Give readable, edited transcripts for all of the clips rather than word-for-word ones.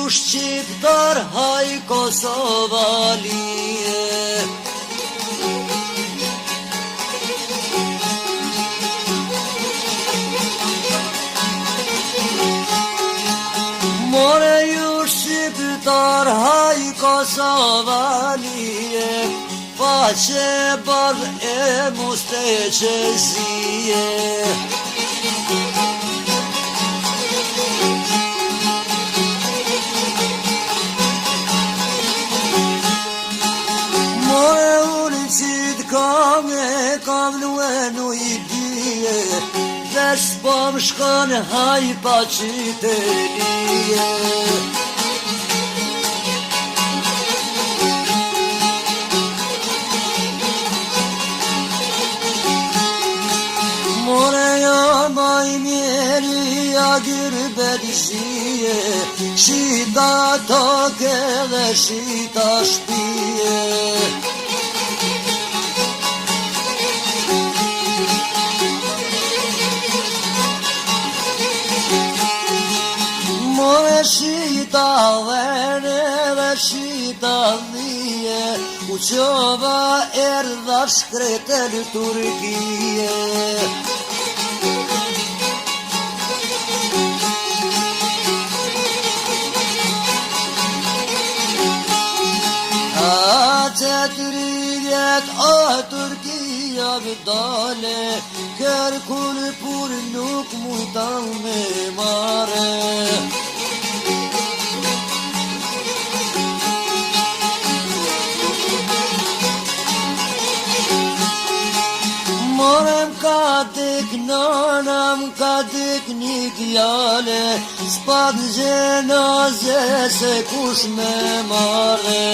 shqiptar haj Kosovalie. More ju shqiptar haj Kosovalie, pace bardh e musteqezie. More ulicit kam luen u i bie, dhe s'pom shkon haj pa qitelie. More jam aj mjeri a gërbelzie, shita toke dhe shita shpije. More shita vene dhe shita dhije, u qova erdha shkretel Turkije. Qëtërijet o Turkia vëdale, kërkull pur nuk mujtan me mare. Morem ka tek nanam, ka tek një kjale, s'pat gjenaze se kush me mare.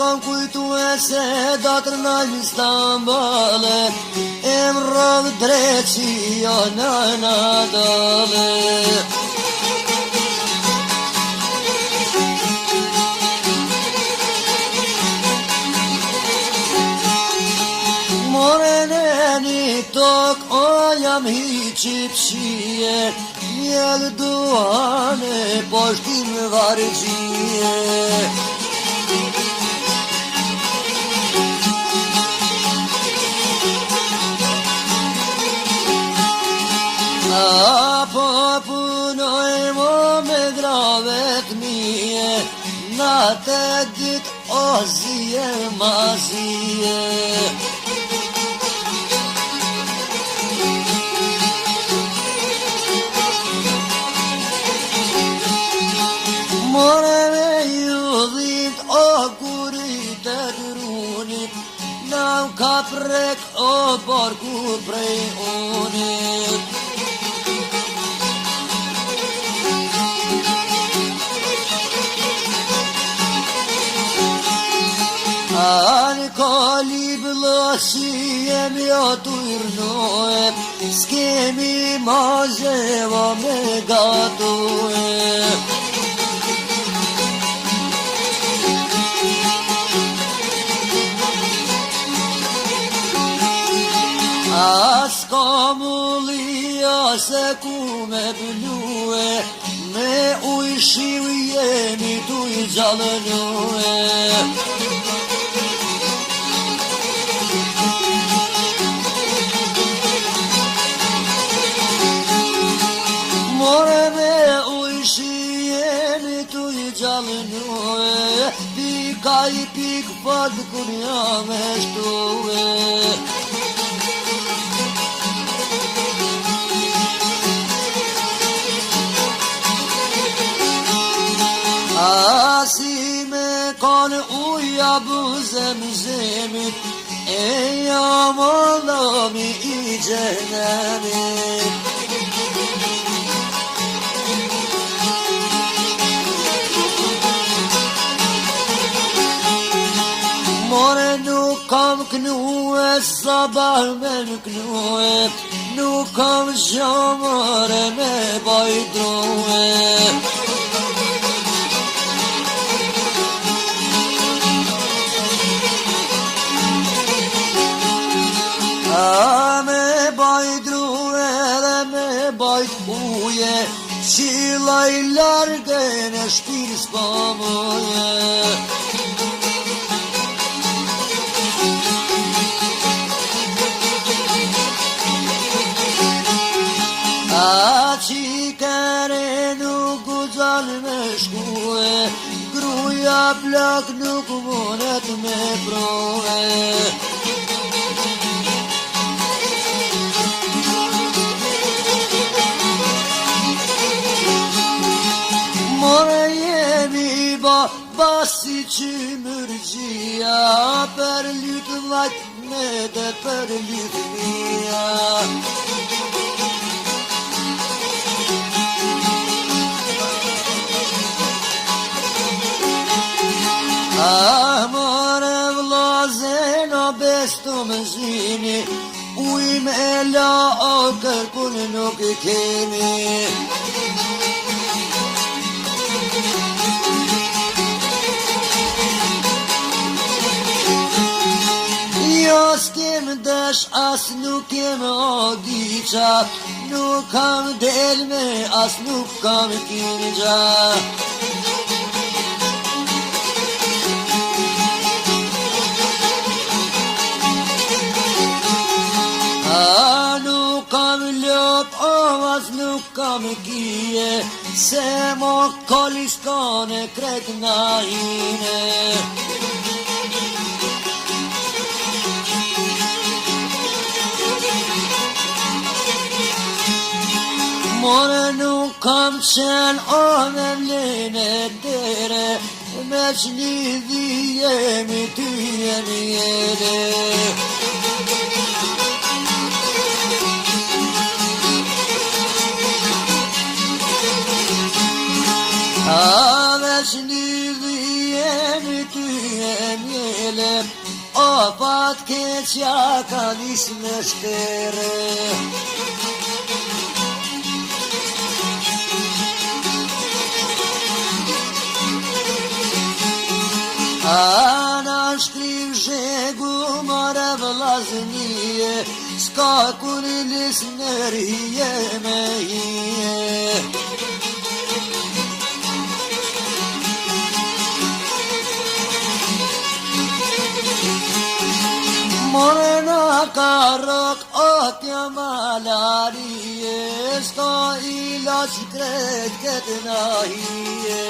Kam kujtu e se datër në Istanbule, em rrëv dreqia në nadale. Moreneni tok o jam hiqi pshie, mjell duhane poshtim vargjie. Apo punoj mo me gravet mije, na të dit o zije mazije. More me ju dhit o kurit e drunit, nam ka prek o barku prej unit. Ani kali bëllësi jemi atu irnoe, s'kemi mazeva me gatoe. As kamulia se ku me blue, me uj shiu jemi tu i gjallënue. More me uj shiu jemi tu i gjallënue, pika i pik fad kur jam e shtue. Asi me kanë uja buzem zemit, e jam allami i gjenemit. More nuk kam knue, sabah me nuk knue, nuk kam gjamare me bajdrue. qila I largën e shpirës po moje. A qikere nuk u gjallë me shkue, gruja plak nuk mundet me prove. More jemi basi që mërgjia, për lytë vajt me dhe për lytë mija. A more vlazen o bestu më zini, ujm e la o kërkun nuk kemi. Jo s'kem dësh as nuk kem o diqa, nuk kam delme as nuk kam kinja. A nuk kam lop o as nuk kam kije, se mo kolis kone krejt na hine. More nuk kam qen o me mlene dere, me qlidhi jemi ty jemi jede. A me qlidhi jemi ty jemi jede, o pat keqja ka nis me shtere. A na shkriv zhegu mare vlaznije, s'ka kur lisner hije me hije. More na karok otja malarije, s'ka ilaç krejt këtë na hije.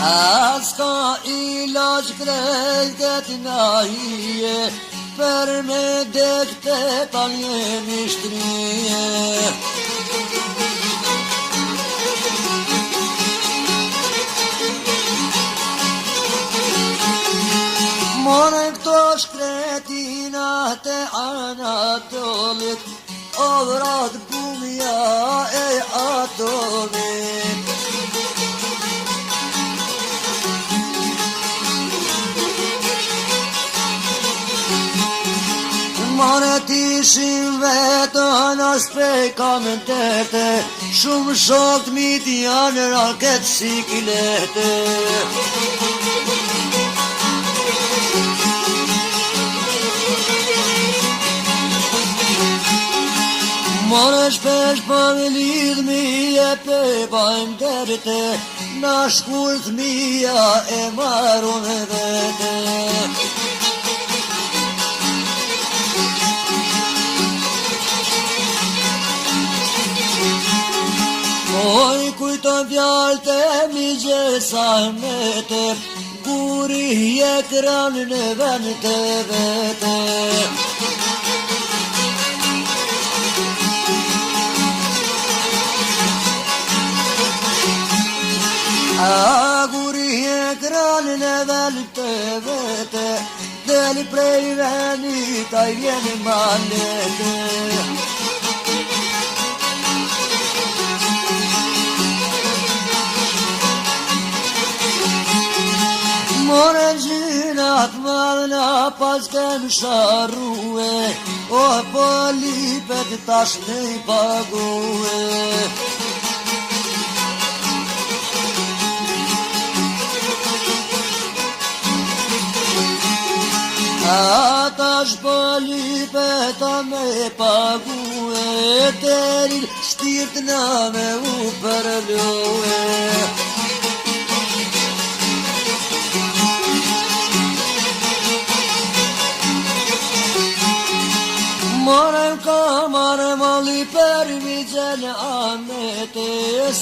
A s'ka ilaç krejt na hije, për me dekte talje mishtrije. More këto shkretinat e Anatolit, o vrat bumja e atomit. More t'ishim vetën as prej komentete, shumë shok t'mit janë raket siklete. More shpesh për me lidhmi e pe bajmë derte, na shkull thmija e marun e vete. Oj kujto djalët e mi gjesa mete, guri je kran në vend të vete. A guri je kran në vend të vete, deli prej venit a I vjeni malete. More gjinat madhna pas kem sharrue, o po lipet tash ne I pague. tash pëllipe ta me pague, terin shpirt na me u përlue. Marem kamar mali për vigjen amete,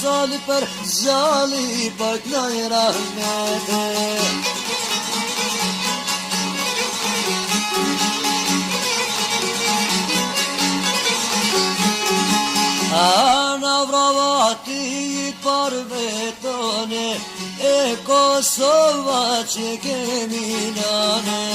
sali për zali për knaj rahmete. Ana vravati për vetone, e Kosova që kemi nane.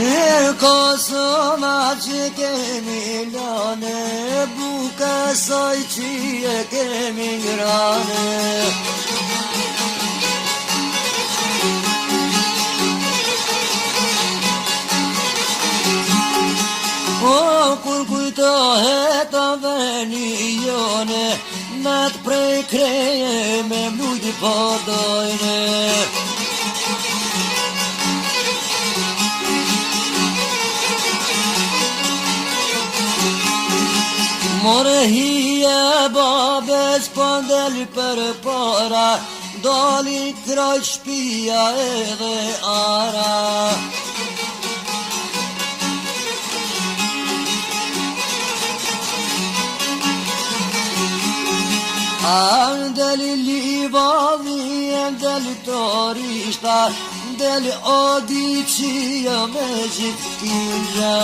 E Kosova që kemi nane, buka saj që e kemi ngrane. O, kur kujtohet aveni jone, nat prej kreje me mujti podojne. More hije babes pëndel për para, dali kraj shpia edhe ara. Andeli livali, andeli torishta, andeli odicia me gjithkinja.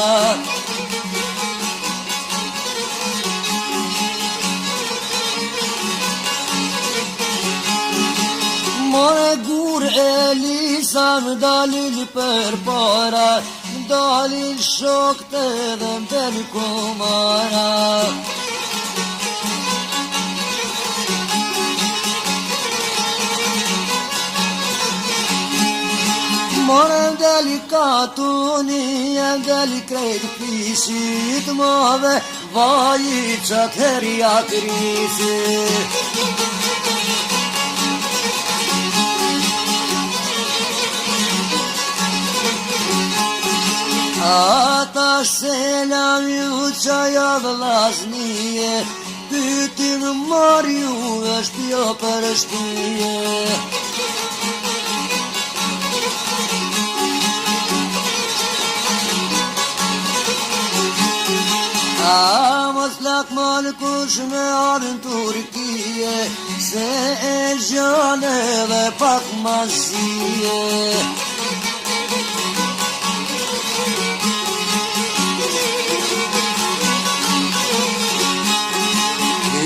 More gur Elisa më dalin për para, më dalin shokët edhe më del kumara. More më deli katuni, më deli krejt pisit, mave vaji qat herja krisit. Ata selam ju qaja vlasnije, pytim marju është jo për shtije. A mos lakman kush me arën Turkije, se e gjane dhe pak mazije.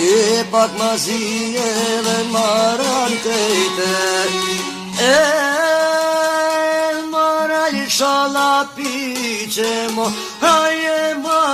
E pak mazije dhe maran kejte, e maran i shalapi që mo, haje ma